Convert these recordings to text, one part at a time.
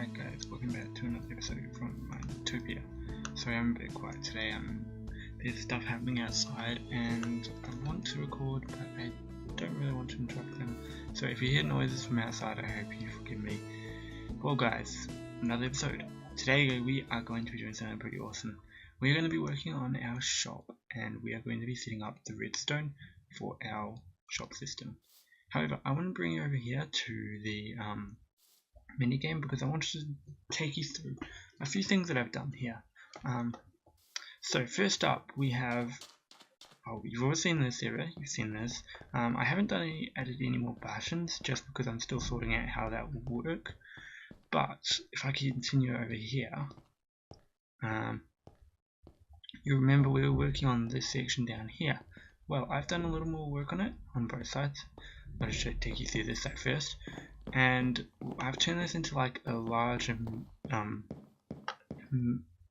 Alright guys, welcome back to another episode from Minetopia. Sorry I'm a bit quiet today, there's stuff happening outside and I want to record but I don't really want to interrupt them. So if you hear noises from outside, I hope you forgive me. Well guys, another episode. Today we are going to be doing something pretty awesome. We're going to be working on our shop and we are going to be setting up the redstone for our shop system. However, I want to bring you over here to the mini game because I wanted to take you through a few things that I've done here. So first up we have, you've already seen this area, you've seen this. I haven't added any more buttons just because I'm still sorting out how that will work. But if I continue over here, you remember we were working on this section down here. Well, I've done a little more work on it on both sides. I'll just take you through this side first. And I've turned this into like a large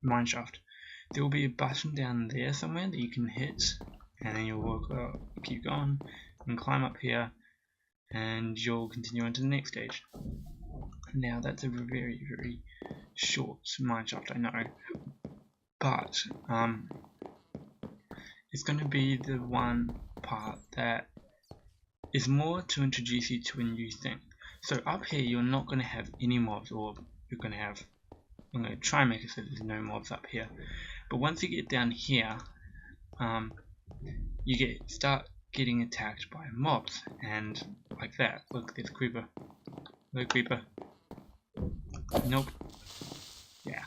mine shaft. There will be a button down there somewhere that you can hit, and then you'll walk up, keep going, and climb up here, and you'll continue on to the next stage. Now that's a very, very short mine shaft, I know, but it's going to be the one part that is more to introduce you to a new thing. So up here you're not going to have any mobs, or you're going to have, I'm going to try and make it so there's no mobs up here. But once you get down here, you start getting attacked by mobs, and like that. Look, there's a creeper. Hello, creeper. Nope. Yeah.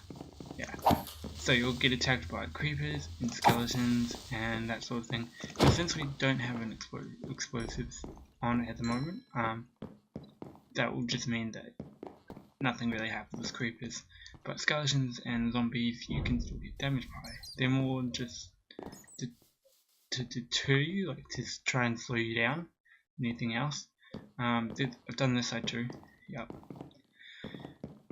So you'll get attacked by creepers and skeletons and that sort of thing. But since we don't have an explosives on at the moment, that will just mean that nothing really happens with creepers. But skeletons and zombies you can still get damaged by. They're more just to deter you, like to try and slow you down, anything else. I've done this side too. Yep.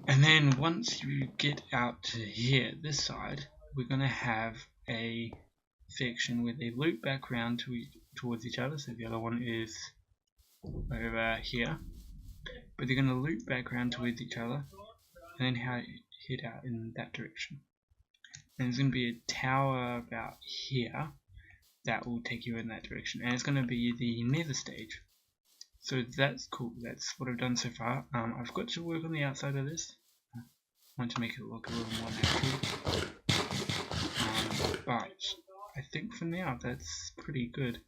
And then once you get out to here, this side, we're going to have a section where they loop back around towards each other. So the other one is over here. But they're going to loop back around towards each other and then head out in that direction. And there's going to be a tower about here that will take you in that direction. And it's going to be the nether stage. So that's cool, that's what I've done so far. I've got to work on the outside of this. I want to make it look a little more natural. But I think for now that's pretty good.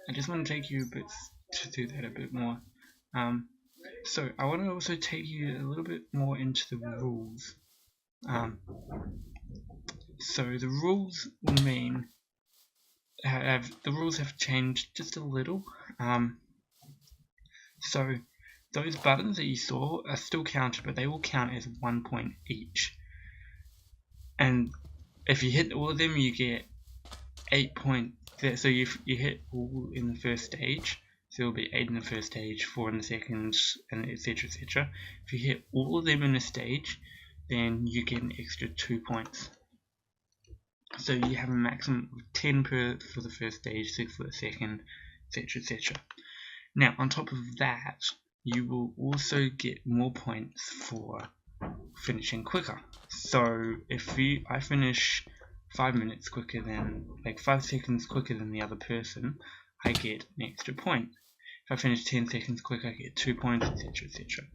I just want to take you a bit to do that a bit more. So I want to also take you a little bit more into the rules. So the rules will mean the rules have changed just a little. So those buttons that you saw are still counted, but they will count as 1 point each. And if you hit all of them, you get 8 points. So you hit all in the first stage, so it'll be 8 in the first stage, 4 in the second, and etc. etc. If you hit all of them in a stage, then you get an extra 2 points. So you have a maximum of 10 for the first stage, 6 for the second, etc. etc. Now on top of that, you will also get more points for finishing quicker. So if I finish 5 minutes quicker than, like 5 seconds quicker than the other person, I get an extra point. If I finish 10 seconds quicker, I get 2 points, etc. etc.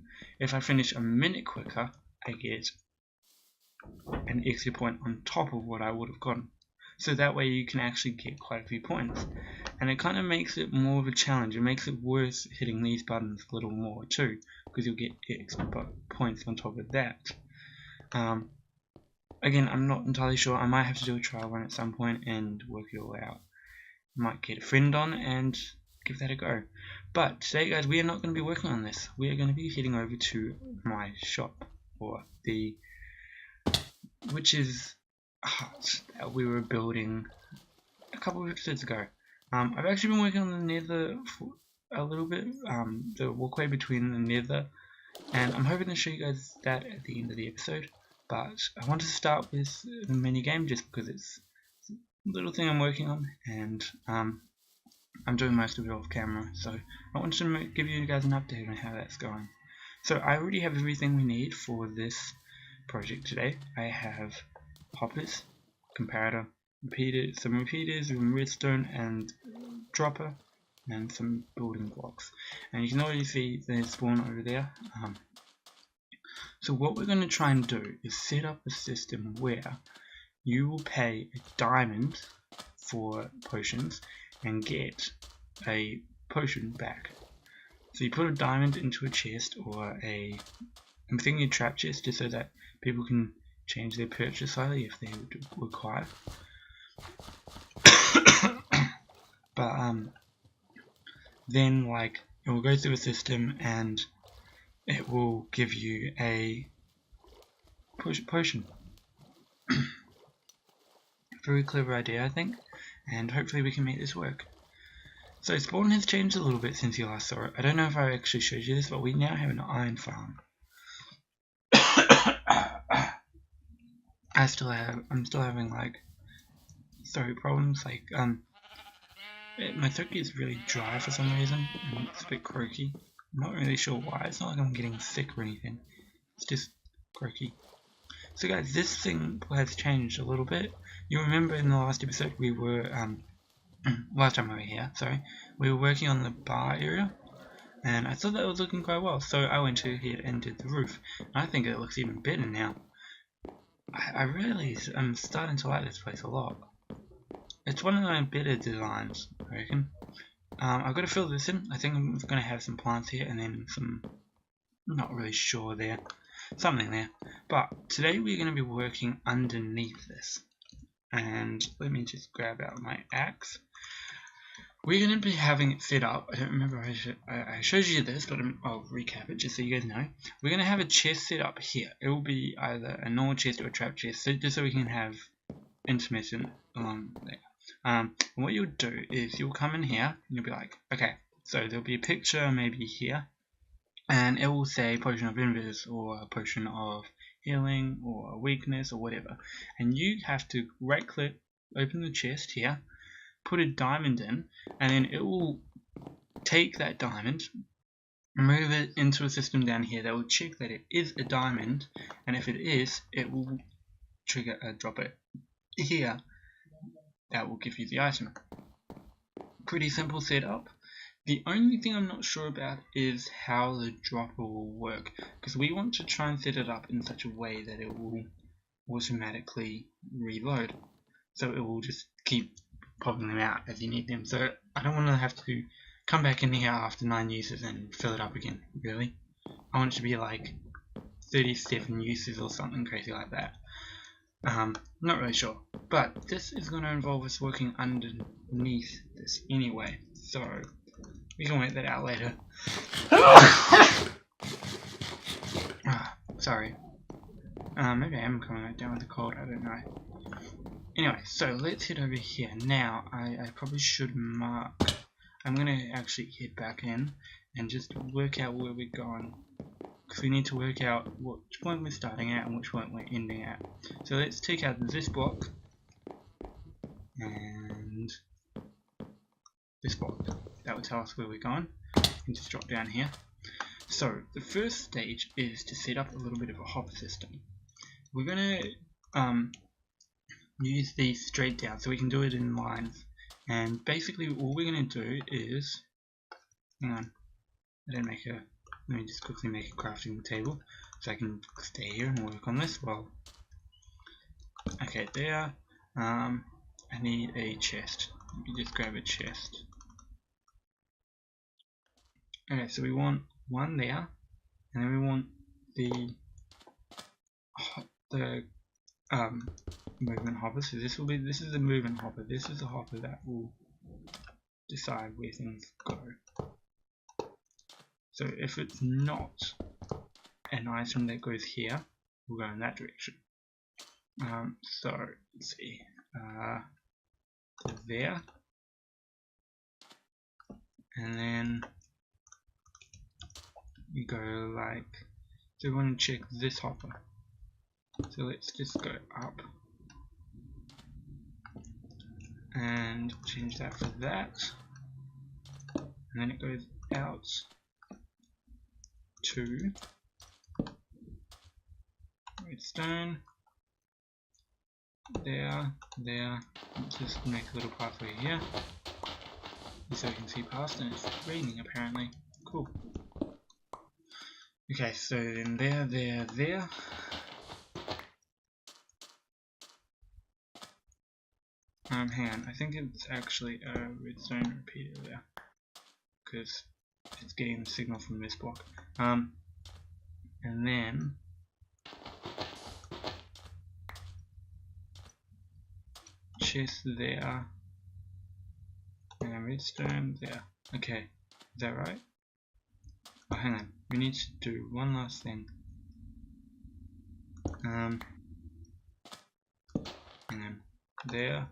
If I finish a minute quicker, I get an extra point on top of what I would have gotten. So that way you can actually get quite a few points. And it kind of makes it more of a challenge. It makes it worth hitting these buttons a little more too, because you'll get extra points on top of that. Again, I'm not entirely sure. I might have to do a trial run at some point and work it all out. I might get a friend on and give that a go. But today guys, we are not going to be working on this. We are going to be heading over to my shop, or the witch's hut that we were building a couple of episodes ago. I've actually been working on the nether for a little bit, the walkway between the nether, and I'm hoping to show you guys that at the end of the episode. But I want to start with the mini game just because it's a little thing I'm working on, and I'm doing most of it off camera, so I wanted to give you guys an update on how that's going. So I already have everything we need for this project today. I have hoppers, comparator, repeaters, some redstone and dropper, and some building blocks. And you can already see the spawn over there. So what we're going to try and do is set up a system where you will pay a diamond for potions and get a potion back. So you put a diamond into a chest, or I'm thinking a trap chest, just so that people can change their purchase slightly if they require. But then like it will go through a system and it will give you a potion. Very clever idea, I think, and hopefully we can make this work. So spawn has changed a little bit since you last saw it. I don't know if I actually showed you this, but we now have an iron farm. I'm still having like throat problems. Like my throat gets really dry for some reason, and it's a bit croaky. I'm not really sure why. It's not like I'm getting sick or anything. It's just croaky. So guys, this thing has changed a little bit. You remember in the last episode we were last time we were here, sorry, we were working on the bar area, and I thought that was looking quite well, so I went ahead and did the roof, and I think it looks even better now. I'm starting to like this place a lot. It's one of my better designs, I reckon. I've got to fill this in. I think I'm going to have some plants here, and then some, I'm not really sure there, something there. But today we're going to be working underneath this. And let me just grab out my axe. We're going to be having it set up. I don't remember I showed you this, but I'll recap it just so you guys know. We're going to have a chest set up here. It will be either a normal chest or a trap chest, so just so we can have intermittent along there. And what you'll do is you'll come in here and you'll be like, okay, so there'll be a picture maybe here, and it will say potion of invis or a potion of healing or weakness or whatever, and you have to right click, open the chest here, put a diamond in, and then it will take that diamond, move it into a system down here that will check that it is a diamond, and if it is, it will trigger a drop it here. That will give you the item. Pretty simple setup. The only thing I'm not sure about is how the dropper will work, because we want to try and set it up in such a way that it will automatically reload. So it will just keep popping them out as you need them. So I don't want to have to come back in here after 9 uses and fill it up again, really. I want it to be like 37 uses or something crazy like that. Not really sure, but this is going to involve us working underneath this anyway, so we can work that out later. Sorry. Maybe I am coming right down with a cold, I don't know. Anyway, so let's head over here. Now, I probably should mark. I'm going to actually head back in and just work out where we're going, because we need to work out which point we're starting at and which point we're ending at. So let's take out this block and this block. That will tell us where we're going. And just drop down here. So the first stage is to set up a little bit of a hopper system. We're going to use these straight down so we can do it in lines. And basically all we're going to do is, hang on, let me just quickly make a crafting table so I can stay here and work on this well. Okay, there. I need a chest. Let me just grab a chest. Okay, so we want one there, and then we want the movement hopper. So this is the movement hopper. This is the hopper that will decide where things go. So if it's not an item that goes here, we'll go in that direction. So let's see, to there, and then we go like, so we want to check this hopper. So let's just go up and change that for that, and then it goes out to redstone. There. Just make a little pathway here, so you can see past, and it's raining apparently. Cool. Okay, so then there. Hang on, I think it's actually a redstone repeater there, because it's getting the signal from this block. And then chest there, and redstone there. Okay, is that right? Oh, hang on, we need to do one last thing. Hang on, there,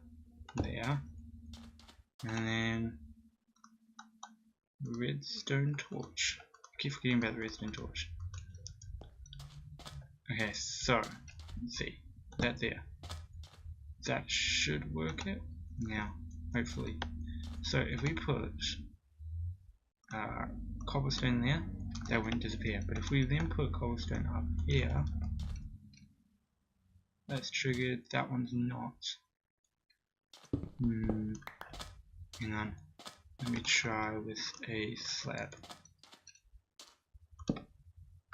and then redstone torch. I keep forgetting about the redstone torch. Okay, so let's see, that there. That should work it now, hopefully. So if we put cobblestone there, that won't disappear. But if we then put cobblestone up here, that's triggered. That one's not. Hang on. Let me try with a slab.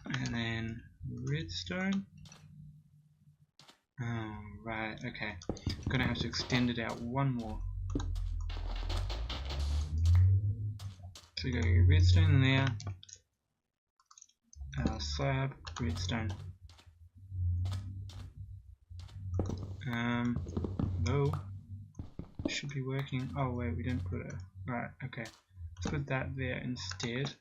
And then redstone. Oh, right, okay. I'm gonna have to extend it out one more. So we go redstone there. Slab, redstone. No. Should be working. Oh wait, we didn't put it. Right, okay. Let's put that there instead.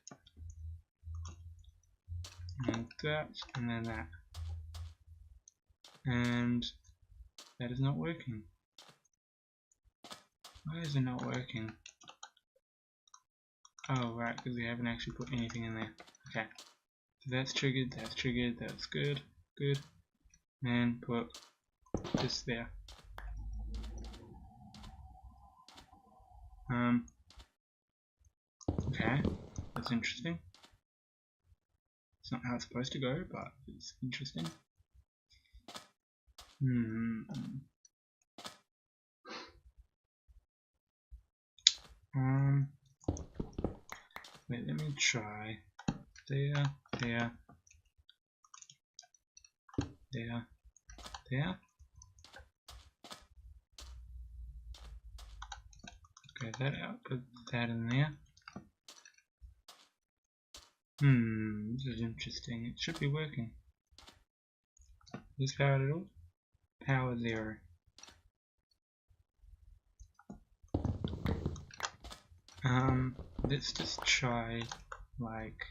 And that, and then that. And that is not working. Why is it not working? Oh right, because we haven't actually put anything in there. Okay. So that's triggered, that's good. And put this there. Okay, that's interesting. It's not how it's supposed to go, but it's interesting. Wait, let me try. There. Okay, that out, put that in there. This is interesting. It should be working. Is this powered at all? Power 0. Let's just try, like,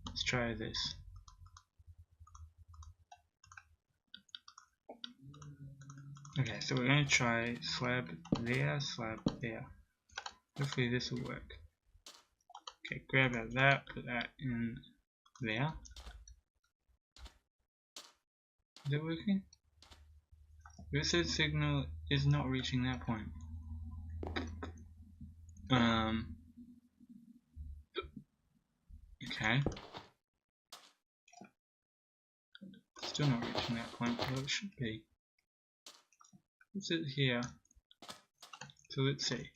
let's try this. Okay, so we're going to try slab there. Hopefully this will work. Okay, grab out that, put that in there. Is it working? This says signal is not reaching that point. Okay. Still not reaching that point, but it should be. What's it here? So let's see.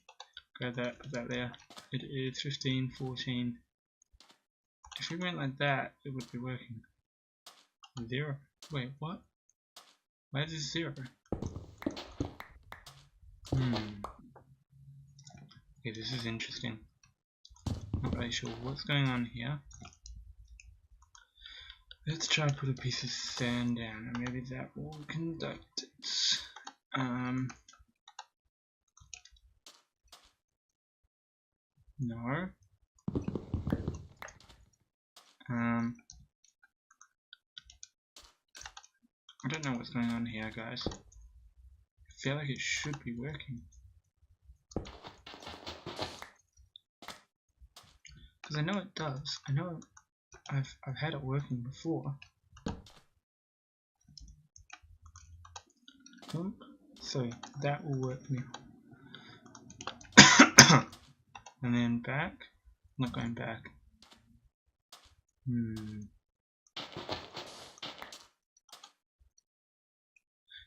Grab that, put that there. It is 15, 14. If we went like that, it would be working. 0. Wait, what? Why is this 0? Okay, this is interesting. Not really sure what's going on here. Let's try to put a piece of sand down, and maybe that will conduct it. No. I don't know what's going on here, guys. I feel like it should be working. Because I know it does. I know I've had it working before. So that will work now. And then back. Not going back.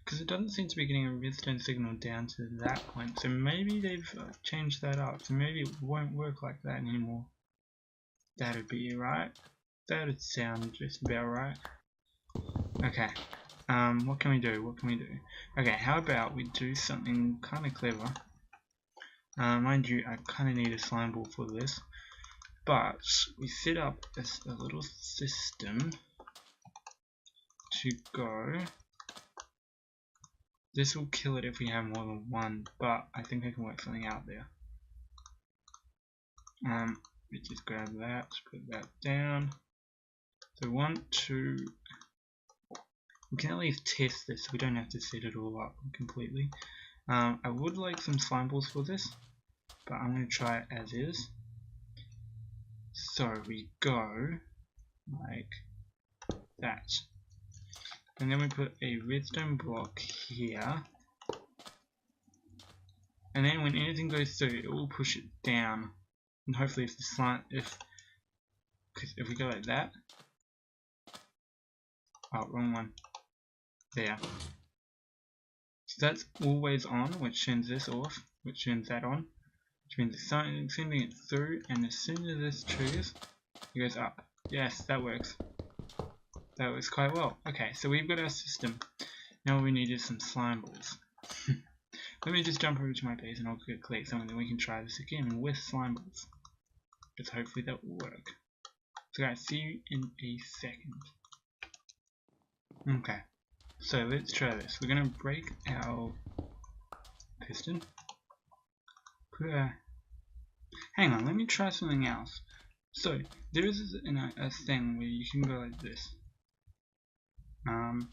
Because it doesn't seem to be getting a redstone signal down to that point, so maybe they've changed that up, so maybe it won't work like that anymore. That'd be right. That'd sound just about right. Okay, what can we do? What can we do? Okay, how about we do something kind of clever. Mind you, I kind of need a slime ball for this, but we set up a little system to go. This will kill it if we have more than one, but I think I can work something out there. We just grab that, put that down. So 1, 2. We can at least test this, so we don't have to set it all up completely. I would like some slime balls for this, but I'm going to try it as is. So we go like that. And then we put a redstone block here, and then when anything goes through, it will push it down. And hopefully, if the slime, if we go like that, oh, wrong one, there. So that's always on, which turns this off, which turns that on, which means it's sending it through, and as soon as this triggers, it goes up. Yes, that works. That works quite well. Okay, so we've got our system. Now all we need is some slime balls. Let me just jump over to my base and I'll collect some, and then we can try this again with slime balls. Because hopefully that will work. So guys, see you in a second. Okay, so let's try this. We're going to break our piston. Hang on, let me try something else. So, there is a thing where you can go like this. And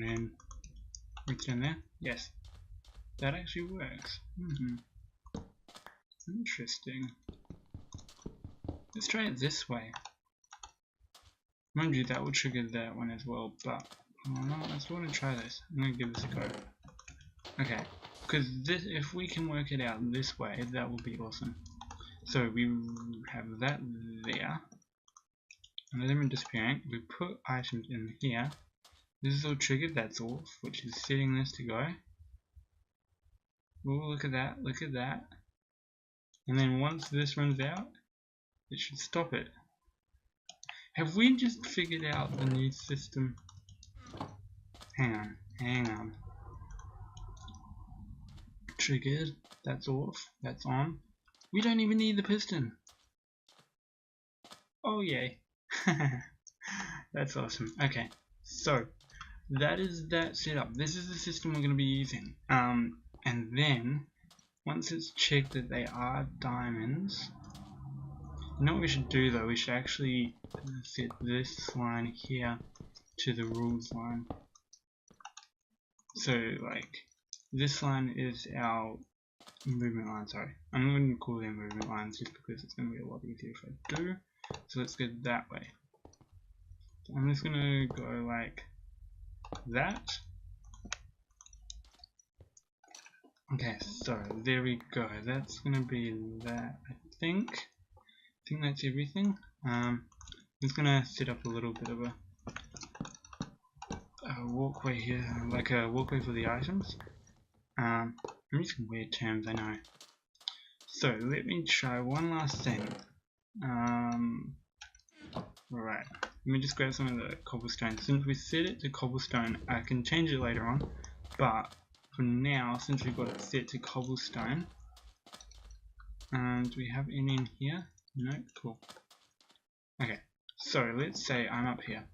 then reach in there. Yes, that actually works. Interesting. Let's try it this way. Mind you, that will trigger that one as well, but I just want to try this. I'm going to give this a go. Okay, because this, if we can work it out this way, that will be awesome. So we have that there. And then we're disappearing. We put items in here. This is all triggered, that's off, which is setting this to go. Oh, look at that, look at that. And then once this runs out, it should stop it. Have we just figured out the new system? Hang on, hang on. Triggered, that's off, that's on. We don't even need the piston. Oh yay. That's awesome. Okay, so that is that setup. This is the system we're going to be using. And then once it's checked that they are diamonds, you know what we should do though? We should actually set this line here to the rules line. So like this line is our movement line. Sorry, I'm going to call them movement lines just because it's going to be a lot easier if I do. So let's go that way. So I'm just going to go like that. Okay, so there we go. That's gonna be that. I think that's everything. I'm just gonna set up a little bit of a walkway here, like a walkway for the items. I'm using weird terms, I know. So let me try one last thing. Right. Let me just grab some of the cobblestone. Since we set it to cobblestone, I can change it later on, but for now, since we've got it set to cobblestone, do we have any in here? No? Cool. Okay, so let's say I'm up here.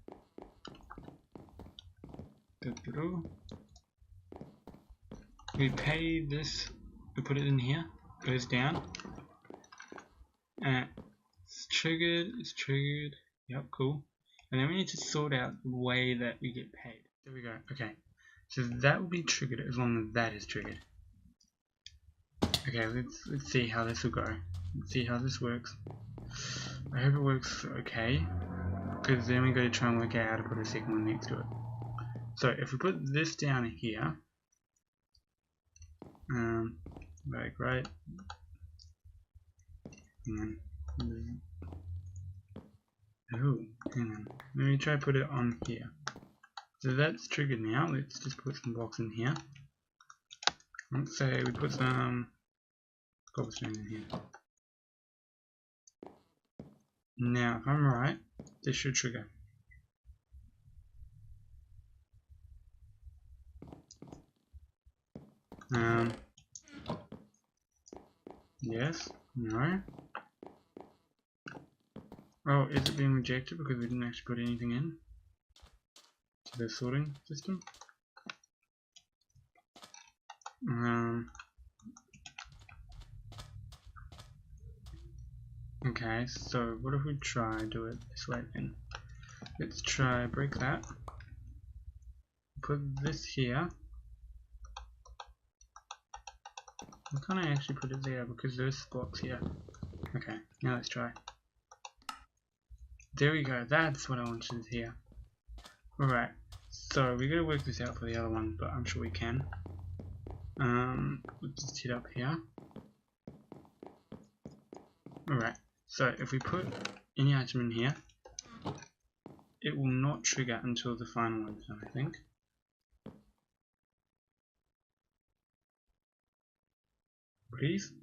We pay this, we put it in here, goes down, and it's triggered, yep, cool. And then we need to sort out the way that we get paid. There we go, okay. So that will be triggered as long as that is triggered. Okay, let's see how this will go. Let's see how this works. I hope it works okay, because then we got to try and work out how to put a second one next to it. So if we put this down here, like right, and Oh, hang on. Let me try to put it on here. So that's triggered now. Let's just put some blocks in here. Let's say we put some cobblestone in here. Now, if I'm right, this should trigger. Yes, no. Oh, is it being rejected because we didn't actually put anything in to the sorting system? Okay, so what if we try do it this way then? Let's try break that. Put this here. I can't actually put it there because there's blocks here. Okay, now let's try. There we go, that's what I wanted here. Alright, so we gotta work this out for the other one, but I'm sure we can. Let's just hit up here. Alright, so if we put any item in here, it will not trigger until the final one is done, I think. Please?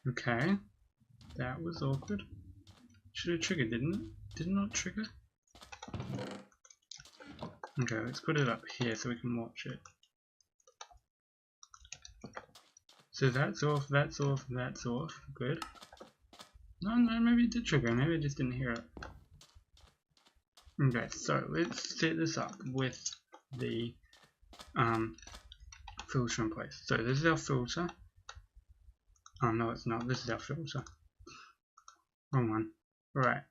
Okay, that was awkward. Should have triggered, didn't it? Did it not trigger? Okay, let's put it up here so we can watch it. So that's off, that's off, that's off. Good. No, maybe it did trigger, maybe I just didn't hear it. Okay, so let's set this up with the filter in place. So this is our filter. Oh no, it's not. This is our filter. Wrong one. Alright,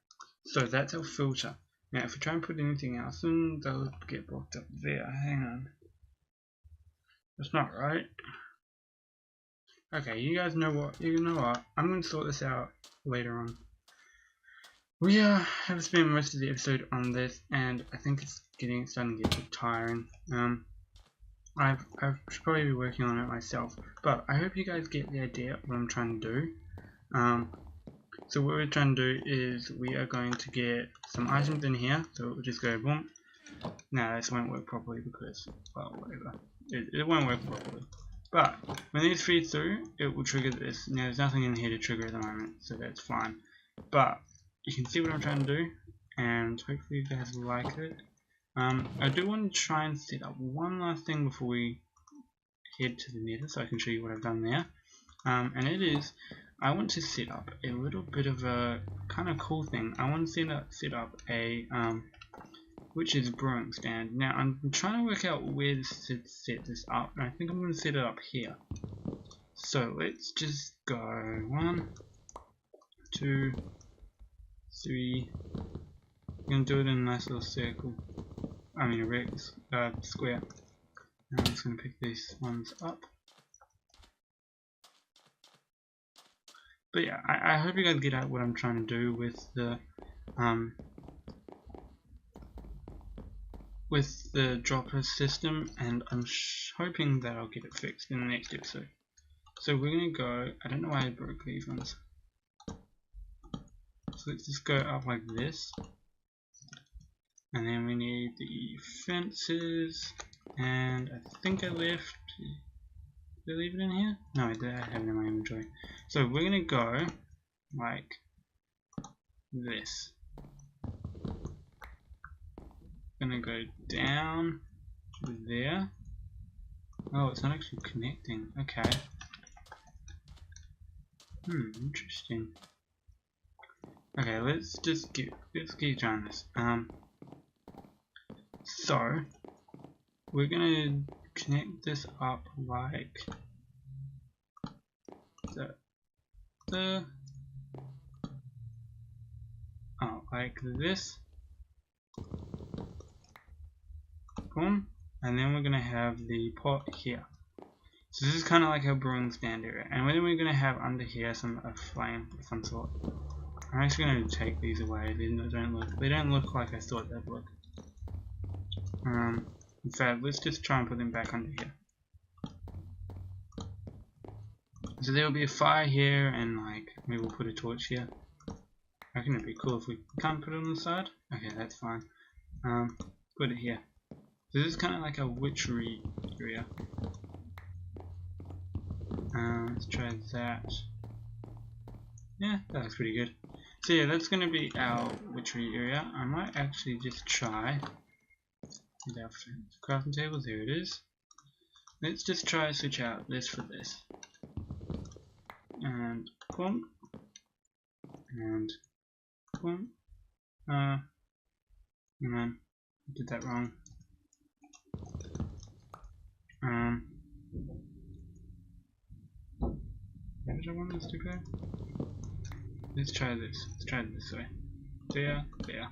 so that's our filter. Now if we try and put anything else in, they'll get blocked up there. Hang on. That's not right. Okay, you guys know what? You know what? I'm going to sort this out later on. We have spent most of the episode on this, and I think it's starting to get a bit tiring. I should probably be working on it myself, but I hope you guys get the idea of what I'm trying to do. So what we're trying to do is we are going to get some items in here, so we'll just go boom. Now this won't work properly because, well, whatever. It won't work properly. But when these feed through, it will trigger this. Now there's nothing in here to trigger at the moment, so that's fine. But you can see what I'm trying to do, and hopefully you guys will like it. I do want to try and set up one last thing before we head to the nether, so I can show you what I've done there. And it is, I want to set up a little bit of a kind of cool thing. I want to set up a which is brewing stand. Now I'm trying to work out where to set this up, and I think I'm going to set it up here. So let's just go 1, 2, 3. I'm going to do it in a nice little circle. I mean a square. And I'm just going to pick these ones up. But yeah, I hope you guys get out what I'm trying to do with the dropper system, and I'm hoping that I'll get it fixed in the next episode. So we're going to go, I don't know why I broke these ones. So let's just go up like this. And then we need the fences, and I think I left, did I leave it in here? No, I did, I have it in my inventory. So we're going to go like this. Gonna go down to there. Oh, it's not actually connecting. Okay. Interesting. Okay, let's keep trying this. So we're gonna connect this up like like this. Boom. And then we're gonna have the pot here. So this is kind of like our brewing stand area, and then we're gonna have under here a flame of some sort. I'm actually gonna take these away. They don't look like I thought they'd look. In fact, let's just try and put them back under here. So there will be a fire here, and like maybe we'll put a torch here. I reckon it'd be cool if we can't put it on the side. Okay, that's fine. Put it here. So this is kind of like a witchery area. Let's try that. Yeah, that looks pretty good. So yeah, that's gonna be our witchery area. I might actually just try with our crafting table. There it is. Let's just try to switch out this for this. And boom. And boom. Man, I did that wrong. Where did I want this to go? Let's try this. Let's try it this way. There, there.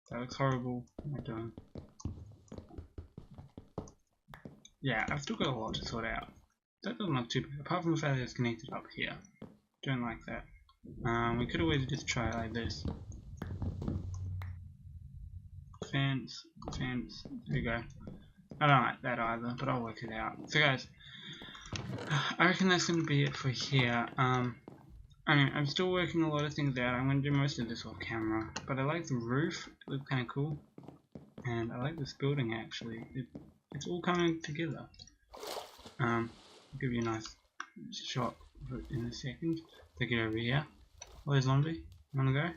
That looks horrible. What am I doing? Yeah, I've still got a lot to sort out. That doesn't look too bad, apart from the fact that it's connected up here. Don't like that. We could always just try it like this. Fence, fence, there we go. I don't like that either, but I'll work it out. So guys, I reckon that's going to be it for here. I mean, I'm still working a lot of things out. I'm going to do most of this off camera, but I like the roof. It looks kind of cool. And I like this building actually. It's all coming together. I'll give you a nice shot in a second. Take it over here. Oh, zombie. Wanna go?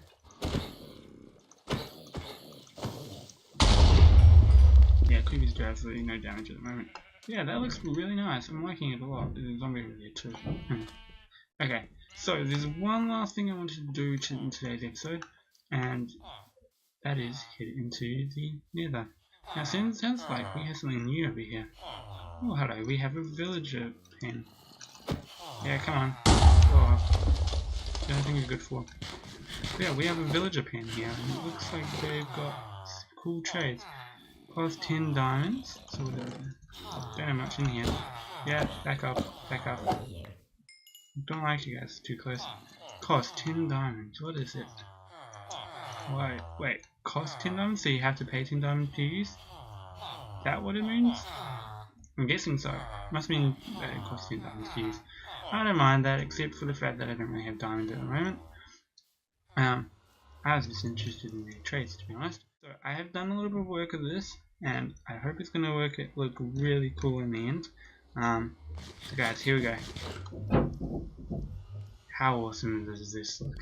Yeah, creepers do absolutely no damage at the moment. Yeah, that looks really nice. I'm liking it a lot. There's a zombie over there too. Okay, so there's one last thing I wanted to do in today's episode, and that is head into the nether. Now, it sounds like we have something new over here. Oh, hello, we have a villager pen. Yeah, come on. Oh, the only thing you're good for. Yeah, we have a villager pen here, and it looks like they've got cool trades. Cost 10 diamonds, so don't have much in here. Yeah, back up, back up. Don't like you guys too close. Cost 10 diamonds, what is it? Wait, cost 10 diamonds, so you have to pay 10 diamonds to use? Is that what it means? I'm guessing so. Must mean that it costs 10 diamonds to use. I don't mind that, except for the fact that I don't really have diamonds at the moment. I was just interested in their trades, to be honest. So I have done a little bit of work of this, and I hope it's going to look really cool in the end. So guys, here we go. How awesome does this look?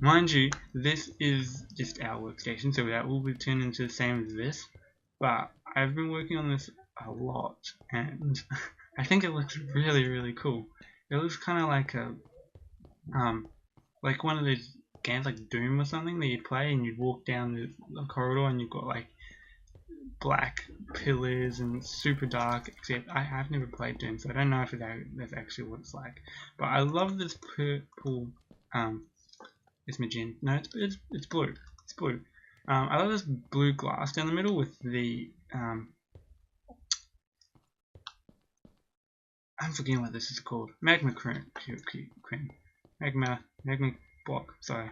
Mind you, this is just our workstation, so that will be turned into the same as this. But I've been working on this a lot, and I think it looks really, really cool. It looks kind of like a, like one of those games like Doom or something that you play, and you walk down the corridor, and you've got like black pillars and super dark. Except I've never played Doom, so I don't know if that's actually what it's like. But I love this purple. It's magenta. No, it's blue. It's blue. I love this blue glass down the middle with the I'm forgetting what this is called. Magma cream. Magma block. Sorry.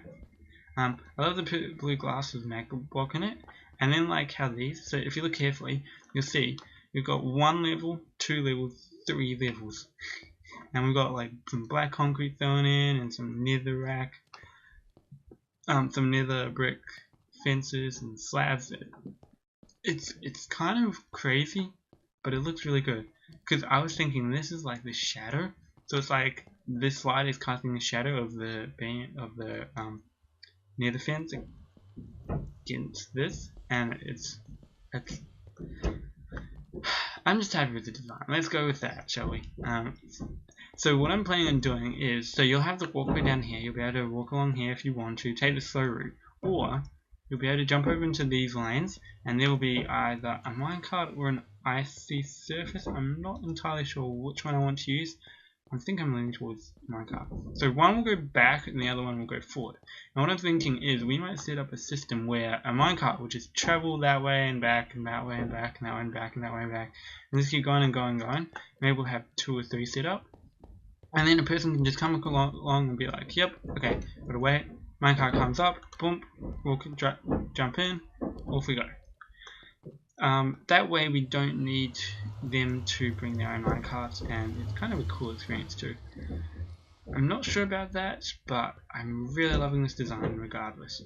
I love the blue glass with magma block in it, and then like how these. So if you look carefully, you'll see you've got 1 level, 2 levels, 3 levels, and we've got like some black concrete thrown in and some netherrack. Some nether brick fences and slabs. It's kind of crazy, but it looks really good. Because I was thinking this is like the shadow, so it's like this slide is casting the shadow of the nether fence against this, and I'm just happy with the design. Let's go with that, shall we? So what I'm planning on doing is, so you'll have the walkway down here, you'll be able to walk along here if you want to, take the slow route, or you'll be able to jump over into these lanes, and there will be either a minecart or an icy surface. I'm not entirely sure which one I want to use. I think I'm leaning towards minecart. So one will go back and the other one will go forward. And what I'm thinking is we might set up a system where a minecart will just travel that way and back and that way and back and that way and back and that way and back. And just keep going and going and going. Maybe we'll have 2 or 3 set up. And then a person can just come along and be like, yep, okay, gotta wait. minecart comes up, boom, we'll jump in, off we go. That way we don't need them to bring their own minecarts, and it's kind of a cool experience too. I'm not sure about that, but I'm really loving this design regardless.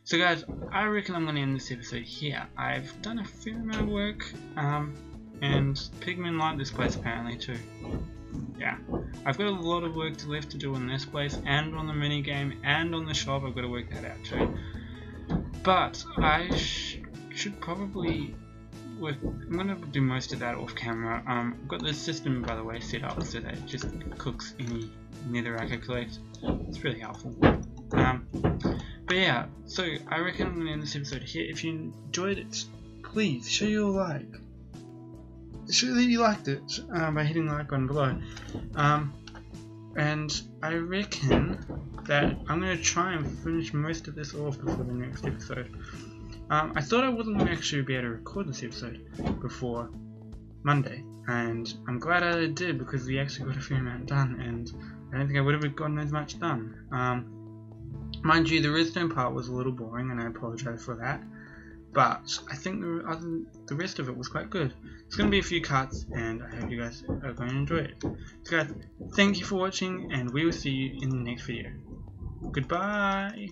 So guys, I reckon I'm going to end this episode here. I've done a fair amount of work, and Pigmen like this place apparently too. Yeah, I've got a lot of work left to do on this place, and on the minigame, and on the shop. I've got to work that out too. But I should probably work. I'm going to do most of that off camera. I've got this system, by the way, set up so that it just cooks any netherrack I collect. It's really helpful. But yeah, so I reckon I'm going to end this episode here. If you enjoyed it, please show your like. Show that you liked it by hitting the like button below. And I reckon that I'm going to try and finish most of this off before the next episode. I thought I wasn't going to actually be able to record this episode before Monday, and I'm glad I did, because we actually got a fair amount done, and I don't think I would have gotten as much done. Mind you, the redstone part was a little boring, and I apologise for that, but I think the rest of it was quite good. It's going to be a few cuts, and I hope you guys are going to enjoy it. So guys, thank you for watching, and we will see you in the next video. Goodbye!